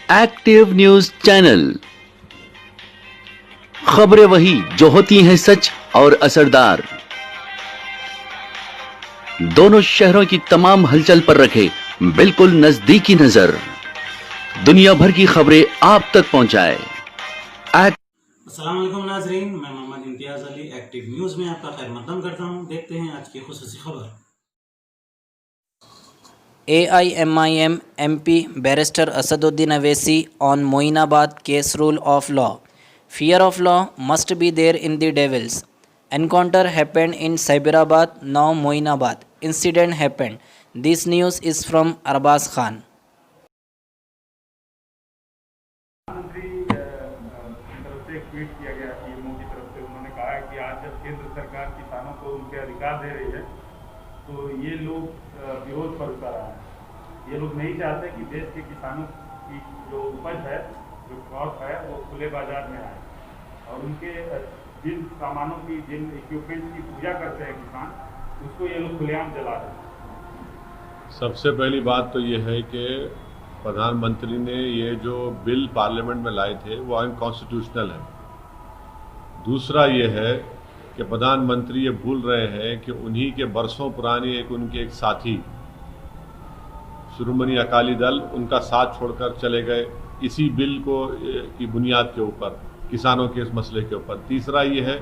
Active news channel, खबरें वही जो होती हैं सच और असरदार। दोनों शहरों की तमाम हलचल पर रखे बिल्कुल नजदीकी नजर, दुनिया भर की खबरें आप तक पहुंचाए। अस्सलाम वालेकुम नाजरीन, मैं मोहम्मद इम्तियाज अली एक्टिव न्यूज में आपका खैर मकदम करता हूं। देखते हैं आज की खुसूसी खबर। AIMIM MP Barrister Asaduddin Awaisi on Moinabad case rule of law. Fear of law must be there in the devils. Encounter happened in Cyberabad, now Moinabad. Incident happened. This news is from Arbaz Khan. प्रधानमंत्री की तरफ से एक tweet किया गया PMO की तरफ से। उन्होंने कहा है कि आज जब केंद्र सरकार किसानों को उनके अधिकार दे रही है तो ये लोग विरोध पर उतर आए हैं। ये लोग नहीं चाहते कि देश के किसानों की जो उपज है, जो क्रॉप है, वो खुले बाजार में आए और उनके जिन सामानों की, जिन इक्विपमेंट्स की पूजा करते हैं किसान, उसको ये लोग खुलेआम जला रहे हैं। सबसे पहली बात तो ये है कि प्रधानमंत्री ने ये जो बिल पार्लियामेंट में लाए थे वो अनकॉन्स्टिट्यूशनल है। दूसरा ये है कि प्रधानमंत्री ये भूल रहे हैं कि उन्हीं के बरसों पुराने उनके एक साथी शिरोमणि अकाली दल उनका साथ छोड़कर चले गए इसी बिल को की बुनियाद के ऊपर, किसानों के इस मसले के ऊपर। तीसरा ये है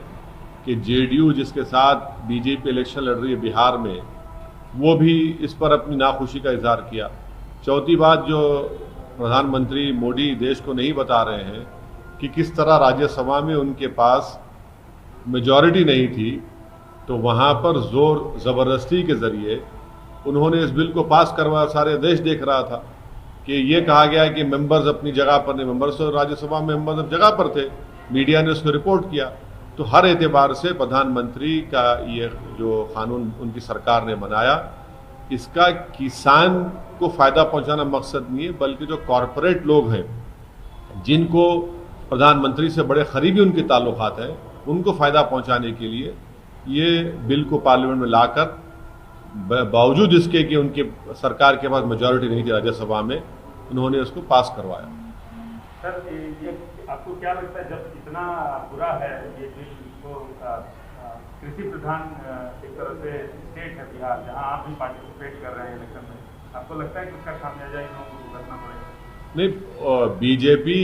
कि जेडीयू जिसके साथ बीजेपी इलेक्शन लड़ रही है बिहार में, वो भी इस पर अपनी नाखुशी का इजहार किया। चौथी बात जो प्रधानमंत्री मोदी देश को नहीं बता रहे हैं कि किस तरह राज्यसभा में उनके पास मेजॉरिटी नहीं थी, तो वहाँ पर जोर ज़बरदस्ती के ज़रिए उन्होंने इस बिल को पास करवाया। सारे देश देख रहा था कि ये कहा गया कि मेंबर्स अपनी जगह पर नहीं, मेंबर्स तो राज्यसभा में मेंबर्स अपनी जगह पर थे, मीडिया ने उसको रिपोर्ट किया। तो हर एतबार से प्रधानमंत्री का ये जो कानून उनकी सरकार ने बनाया, इसका किसान को फ़ायदा पहुंचाना मकसद नहीं है, बल्कि जो कॉरपोरेट लोग हैं जिनको प्रधानमंत्री से बड़े करीबी उनके ताल्लुकात हैं, उनको फ़ायदा पहुंचाने के लिए ये बिल को पार्लियामेंट में लाकर, बावजूद इसके कि उनके सरकार के पास मेजॉरिटी नहीं थी राज्यसभा में, उन्होंने उसको पास करवाया। सर, ये आपको क्या लगता है, जब इतना बुरा है ये बिल, तो कृषि प्रधान एक तरह से स्टेट है बिहार, जहां आप भी पार्टिसिपेट कर रहे हैं इलेक्शन में, आपको लगता है कि उसका खामियाजा इन लोगों को भुगतना पड़ेगा? नहीं, बीजेपी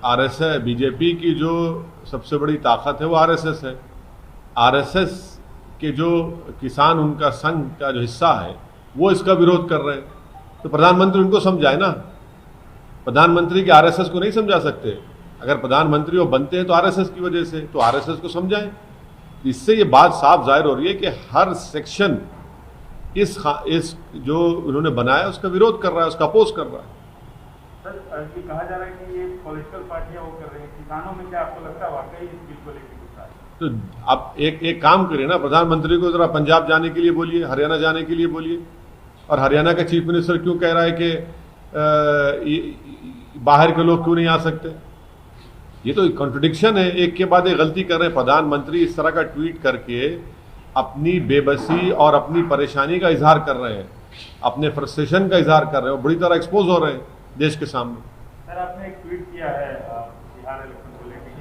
आरएसएस, बीजेपी की जो सबसे बड़ी ताकत है वो आरएसएस है। आरएसएस के जो किसान उनका संघ का जो हिस्सा है वो इसका विरोध कर रहे हैं। तो प्रधानमंत्री उनको समझाए ना, प्रधानमंत्री के आरएसएस को नहीं समझा सकते। अगर प्रधानमंत्री वो बनते हैं तो आरएसएस की वजह से, तो आरएसएस को समझाएं। इससे ये बात साफ जाहिर हो रही है कि हर सेक्शन इस जो उन्होंने बनाया उसका विरोध कर रहा है, उसका अपोज कर रहा है। सर, ये कहा जा रहा है कि ये पॉलिटिकल पार्टियां वो कर रही हैं किसानों में, क्या आपको लगता है वाकई इस बिल को लेकर गुस्सा है? तो आप एक काम करिए ना, प्रधानमंत्री को जरा पंजाब जाने के लिए बोलिए, हरियाणा जाने के लिए बोलिए। और हरियाणा का चीफ मिनिस्टर क्यों कह रहा है कि बाहर के लोग क्यों नहीं आ सकते? ये तो कॉन्ट्रडिक्शन है, एक के बाद एक गलती कर रहे हैं। प्रधानमंत्री इस तरह का ट्वीट करके अपनी बेबसी और अपनी परेशानी का इजहार कर रहे हैं, अपने फ्रस्ट्रेशन का इजहार कर रहे हैं, बुरी तरह एक्सपोज हो रहे हैं देश के सामने। सर, आपने एक ट्वीट किया है बिहार इलेक्शन को लेकर,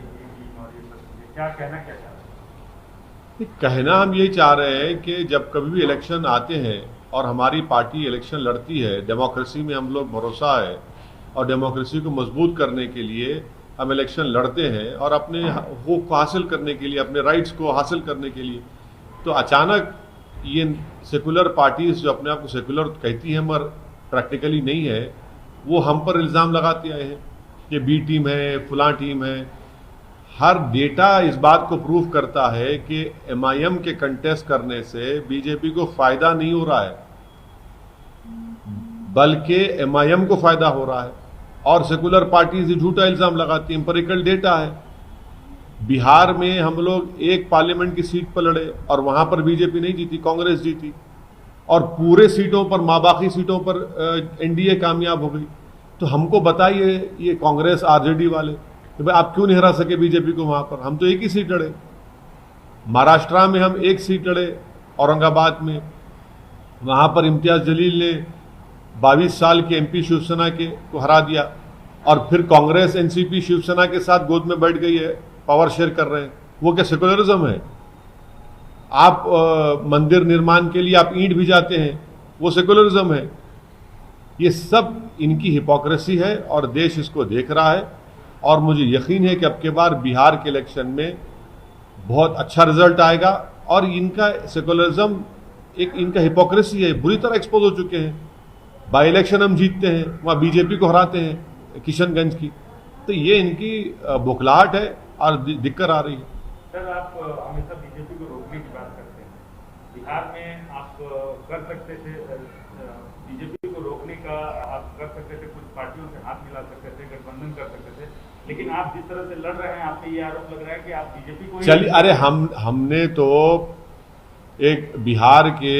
और ये सब क्या कहना क्या चाह रहे हैं? कहना हम यही चाह रहे हैं कि जब कभी भी इलेक्शन आते हैं और हमारी पार्टी इलेक्शन लड़ती है, डेमोक्रेसी में हम लोग भरोसा है और डेमोक्रेसी को मजबूत करने के लिए हम इलेक्शन लड़ते हैं और अपने हकूक़ को हासिल करने के लिए, अपने राइट्स को हासिल करने के लिए। तो अचानक ये सेकुलर पार्टीज जो अपने आप को सेकुलर कहती हैं मगर प्रैक्टिकली नहीं है, वो हम पर इल्ज़ाम लगाते आए हैं कि बी टीम है, फलां टीम है। हर डेटा इस बात को प्रूव करता है कि एमआईएम के कंटेस्ट करने से बीजेपी को फ़ायदा नहीं हो रहा है, बल्कि एमआईएम को फ़ायदा हो रहा है। और सेकुलर पार्टीज झूठा इल्ज़ाम लगाती हैं, एम्पिरिकल डेटा है। बिहार में हम लोग एक पार्लियामेंट की सीट पर लड़े और वहाँ पर बीजेपी नहीं जीती, कांग्रेस जीती, और पूरे सीटों पर, बाकी सीटों पर एनडीए कामयाब हो गई। तो हमको बताइए ये कांग्रेस आरजेडी वाले, तो भाई आप क्यों नहीं हरा सके बीजेपी को वहाँ पर? हम तो एक ही सीट लड़े। महाराष्ट्र में हम एक सीट लड़े, औरंगाबाद में, वहाँ पर इम्तियाज जलील ने 22 साल के एमपी शिवसेना के को हरा दिया। और फिर कांग्रेस एनसीपी शिवसेना के साथ गोद में बैठ गई है, पावर शेयर कर रहे हैं। वो क्या सेकुलरिज्म है? आप मंदिर निर्माण के लिए आप ईंट भी जाते हैं, वो सेकुलरिज्म है? ये सब इनकी हिपोक्रेसी है और देश इसको देख रहा है। और मुझे यकीन है कि अब के बार बिहार के इलेक्शन में बहुत अच्छा रिजल्ट आएगा। और इनका सेकुलरिज्म एक इनका हिपोक्रेसी है, बुरी तरह एक्सपोज हो चुके हैं। बाई इलेक्शन हम जीतते हैं, वहाँ बीजेपी को हराते हैं किशनगंज की, तो ये इनकी बौखलाहट है और दिक्कत आ रही है। सर, आप हमेशा बीजेपी को रोकने की बात करते हैं। बिहार में आप कर सकते थे, बीजेपी को रोकने का आप कर सकते थे, कुछ पार्टियों से हाथ मिला सकते थे, गठबंधन कर सकते थे, लेकिन आप जिस तरह से लड़ रहे हैं, आप पे ये आरोप लग रहा है कि आप बीजेपी को चलिए, अरे हमने तो एक बिहार के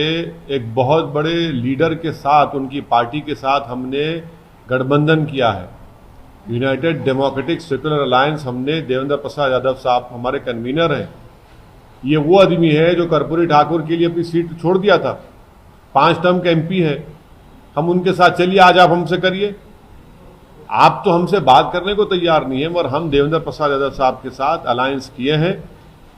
एक बहुत बड़े लीडर के साथ, उनकी पार्टी के साथ हमने गठबंधन किया है। यूनाइटेड डेमोक्रेटिक सेक्युलर अलायंस, हमने देवेंद्र प्रसाद यादव साहब हमारे कन्वीनर हैं। ये वो आदमी है जो कर्पूरी ठाकुर के लिए अपनी सीट छोड़ दिया था, 5 टर्म के एमपी है। हम उनके साथ, चलिए आज आप हमसे करिए। आप तो हमसे बात करने को तैयार नहीं है, मगर हम देवेंद्र प्रसाद यादव साहब के साथ अलायंस किए हैं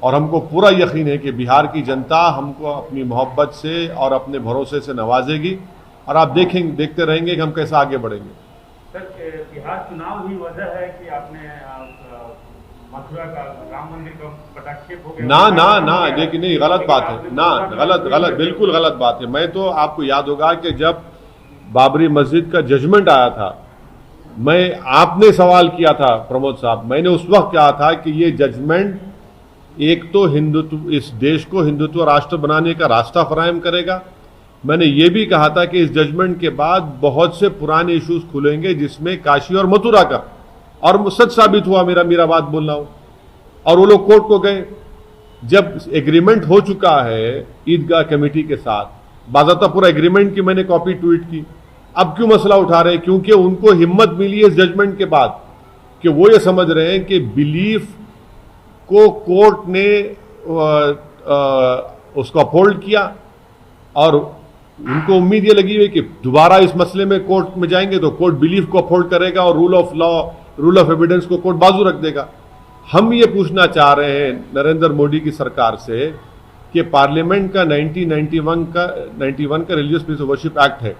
और हमको पूरा यकीन है कि बिहार की जनता हमको अपनी मोहब्बत से और अपने भरोसे से नवाजेगी और आप देखते रहेंगे कि हम कैसे आगे बढ़ेंगे। सर, बिहार चुनाव ही वजह है कि आपने मथुरा का राम मंदिर का पटाक्षेप हो गया? ना, लेकिन नहीं, गलत बात है ना, गलत, बिल्कुल गलत बात है। मैं तो, आपको याद होगा कि जब बाबरी मस्जिद का जजमेंट आया था, आपने सवाल किया था प्रमोद साहब, मैंने उस वक्त कहा था कि ये जजमेंट एक तो हिंदुत्व, इस देश को हिंदुत्व राष्ट्र बनाने का रास्ता फराहम करेगा। मैंने ये भी कहा था कि इस जजमेंट के बाद बहुत से पुराने इश्यूज खुलेंगे, जिसमें काशी और मथुरा का, और सच साबित हुआ मेरा बात बोल रहा हूं। और वो लोग कोर्ट को गए। जब एग्रीमेंट हो चुका है ईदगाह कमेटी के साथ, बाज़ाब्ता पूरा एग्रीमेंट की मैंने कॉपी ट्वीट की, अब क्यों मसला उठा रहे हैं? क्योंकि उनको हिम्मत मिली इस जजमेंट के बाद कि वो ये समझ रहे हैं कि बिलीफ को कोर्ट ने उसको अपहोल्ड किया और उनको उम्मीद ये लगी हुई कि दोबारा इस मसले में कोर्ट में जाएंगे तो कोर्ट बिलीफ को अपहोल्ड करेगा और rule of law, rule of evidence को कोर्ट बाजू रख देगा। हम ये पूछना चाह रहे हैं नरेंद्र मोदी की सरकार से कि पार्लियामेंट का 1991 का religious place of worship act है,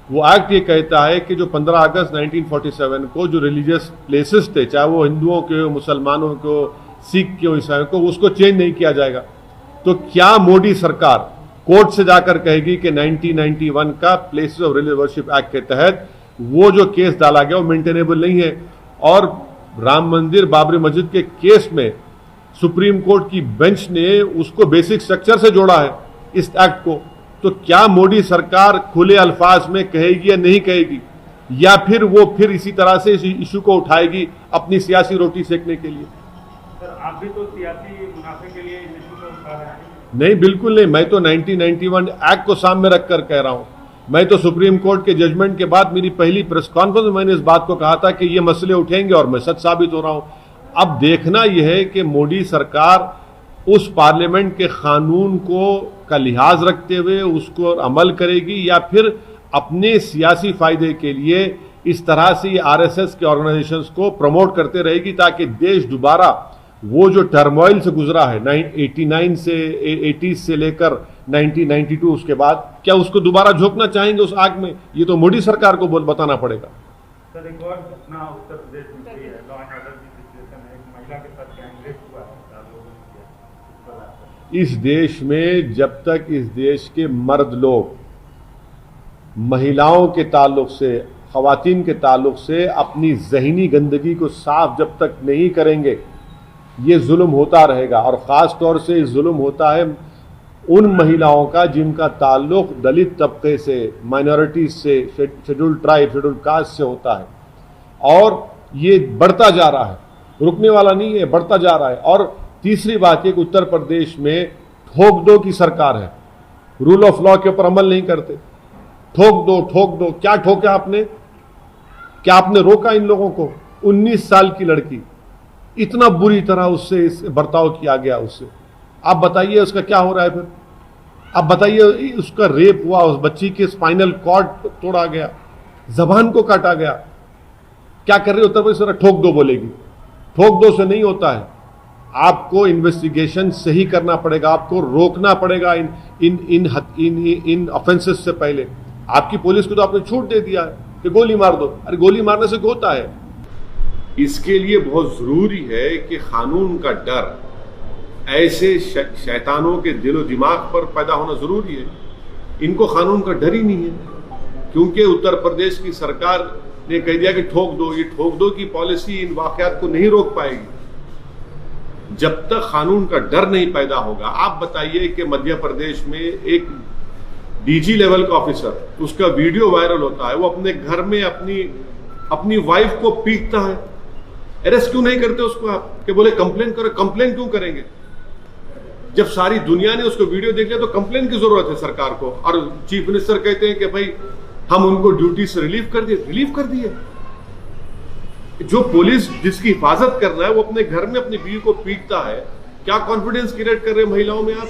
वो एक्ट ये कहता है कि जो 15 अगस्त 1947 को जो रिलीजियस प्लेसेस थे, चाहे वो हिंदुओं के हो, मुसलमानों को, सिख के हो, ईसाइयों को, उसको चेंज नहीं किया जाएगा। तो क्या मोदी सरकार कोर्ट से जाकर कहेगी कि 1991 का places of religious worship act के तहत वो जो केस डाला गया वो मेंटेनेबल नहीं है? और राम मंदिर, बाबरी मस्जिद के केस में सुप्रीम कोर्ट की बेंच ने उसको बेसिक स्ट्रक्चर से जोड़ा है इस एक्ट को। तो क्या मोदी सरकार खुले अल्फाज में कहेगी या नहीं कहेगी, या फिर वो फिर इसी तरह से इस इशू को उठाएगी अपनी सियासी रोटी सेकने के लिए? सर, आप भी तो सियासी मुनाफे के लिए इस इशू को उठा रहे हैं। नहीं, बिल्कुल नहीं। मैं तो 1991 एक्ट को सामने रखकर कह रहा हूं। मैं तो सुप्रीम कोर्ट के जजमेंट के बाद मेरी पहली प्रेस कॉन्फ्रेंस में मैंने इस बात को कहा था कि ये मसले उठेंगे और मैं सच साबित हो रहा हूं। अब देखना यह है कि मोदी सरकार उस पार्लियामेंट के कानून को का लिहाज रखते हुए उसको अमल करेगी, या फिर अपने सियासी फायदे के लिए इस तरह से आरएसएस के ऑर्गेनाइजेशंस को प्रमोट करते रहेगी, ताकि देश दोबारा वो जो टर्मोइल से गुजरा है 89 से 80 से लेकर 1992 उसके बाद, क्या उसको दोबारा झोंकना चाहेंगे उस आग में? ये तो मोदी सरकार को बताना पड़ेगा। सर, एक और घटना उत्तर प्रदेश में हुई है, लॉ एंड ऑर्डर की सिचुएशन है, एक महिला के साथ गैंगरेप हुआ है, 4 लोगों ने किया। इस देश में जब तक इस देश के मर्द लोग महिलाओं के ताल्लुक से, खवातीन के ताल्लुक से अपनी ज़हनी गंदगी को साफ जब तक नहीं करेंगे, ये जुल्म होता रहेगा। और ख़ास तौर से जुल्म होता है उन महिलाओं का जिनका ताल्लुक दलित तबके से, माइनॉरिटीज से, शेड्यूल ट्राइब, शेड्यूल कास्ट से होता है। और ये बढ़ता जा रहा है, रुकने वाला नहीं है, बढ़ता जा रहा है। और तीसरी बात है कि उत्तर प्रदेश में ठोक दो की सरकार है, रूल ऑफ लॉ के ऊपर अमल नहीं करते। ठोक दो, क्या ठोका आपने? क्या आपने रोका इन लोगों को? 19 साल की लड़की, इतना बुरी तरह उससे बर्ताव किया गया उससे। आप बताइए उसका क्या हो रहा है फिर? आप बताइए, उसका रेप हुआ, उस बच्ची के स्पाइनल कॉर्ड तोड़ा गया, जबान को काटा गया, क्या कर रही है उत्तर प्रदेश? ठोक दो बोलेगी। ठोक दो से नहीं होता है, आपको इन्वेस्टिगेशन सही करना पड़ेगा, आपको रोकना पड़ेगा इन ऑफेंसेस से पहले। आपकी पुलिस को तो आपने छूट दे दिया है कि गोली मार दो। अरे गोली मारने से क्या होता है? इसके लिए बहुत जरूरी है कि कानून का डर ऐसे शैतानों के दिलो दिमाग पर पैदा होना जरूरी है। इनको कानून का डर ही नहीं है, क्योंकि उत्तर प्रदेश की सरकार ने कह दिया कि ठोक दो। ये ठोक दो की पॉलिसी इन वाकयात को नहीं रोक पाएगी जब तक कानून का डर नहीं पैदा होगा। आप बताइए कि मध्य प्रदेश में एक डीजी लेवल का ऑफिसर, उसका वीडियो वायरल होता है, वो अपने घर में अपनी वाइफ को पीटता है। अरेस्ट क्यों नहीं करते उसको आप? कि बोले कंप्लेन करो। कंप्लेन क्यों करेंगे? जब सारी दुनिया ने उसको वीडियो देख लिया तो कंप्लेन की जरूरत है सरकार को। और चीफ मिनिस्टर कहते हैं कि भाई हम उनको ड्यूटी से रिलीव कर दिए। जो पुलिस जिसकी हिफाजत करना है वो अपने घर में अपनी बीवी को पीटता है। क्या कॉन्फिडेंस क्रिएट कर रहे हैं महिलाओं में आप?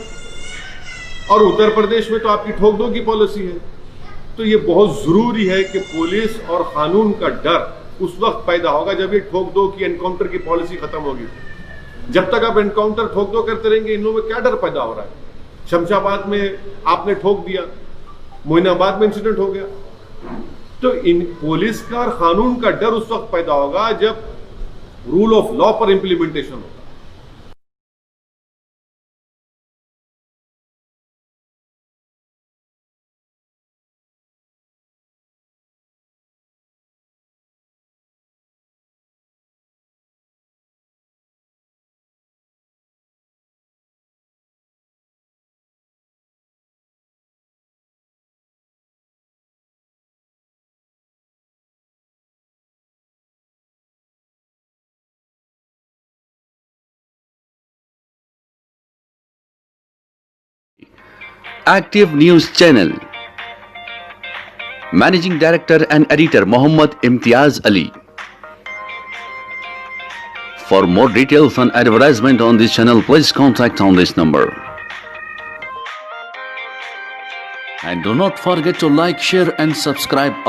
और उत्तर प्रदेश में तो आपकी ठोक दो की पॉलिसी है। तो ये बहुत जरूरी है कि पुलिस और कानून का डर उस वक्त पैदा होगा जब ये ठोक दो की एनकाउंटर की पॉलिसी खत्म होगी। जब तक आप एनकाउंटर ठोक दो करते रहेंगे, इन लोगों में क्या डर पैदा हो रहा है? शमशाबाद में आपने ठोक दिया, मोइनाबाद में इंसिडेंट हो गया। तो इन पुलिस का और कानून का डर उस वक्त पैदा होगा जब रूल ऑफ लॉ पर इंप्लीमेंटेशन होगा। Active News Channel. Managing Director and Editor Mohammad Imtiaz Ali. For more details and advertisement on this channel, please contact on this number. And do not forget to like, share and subscribe our